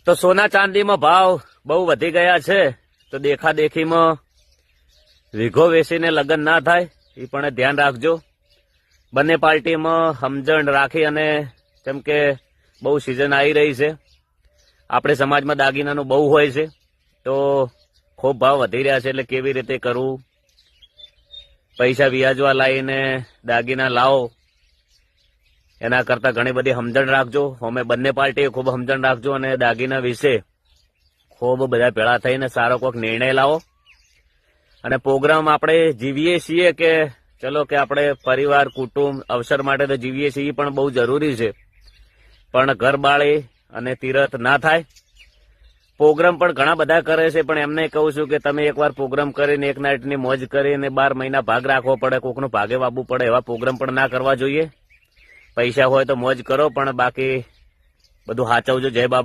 તો સોના ચાંદીમાં ભાવ બહુ વધી ગયા છે, તો દેખાદેખીમાં વીઘો વેચીને લગ્ન ના થાય એ પણ ધ્યાન રાખજો. બંને પાર્ટીમાં સમજણ રાખી, અને કેમ કે બહુ સિઝન આવી રહી છે, આપણે સમાજમાં દાગીનાનું બહુ હોય છે, તો ખૂબ ભાવ વધી રહ્યા છે, એટલે કેવી રીતે કરવું, પૈસા વ્યાજવા લાવીને દાગીના લાવો એના કરતા ઘણી બધી સમજણ રાખજો. અમે બંને પાર્ટીએ ખૂબ સમજણ રાખજો, અને દાગીના વિશે ખૂબ બધા ભેળા થઈને સારો કોઈક નિર્ણય લાવો. અને પ્રોગ્રામ આપણે જીવીએ છીએ કે ચલો કે આપણે પરિવાર કુટુંબ અવસર માટે તો જીવીએ છીએ, પણ બહુ જરૂરી છે, પણ ઘર બાળી અને તીરથ ના થાય. પ્રોગ્રામ પણ ઘણા બધા કરે છે, પણ એમને કહું છું કે તમે એકવાર પ્રોગ્રામ કરીને એક નાઇટની મોજ કરીને 12 મહિના ભાગ રાખવો પડે, કોકનું ભાગે વાવવું પડે, એવા પ્રોગ્રામ પણ ના કરવા જોઈએ. પૈસા હોય તો મોજ કરો, પણ બાકી બધું સાચવજો. જય બાબા.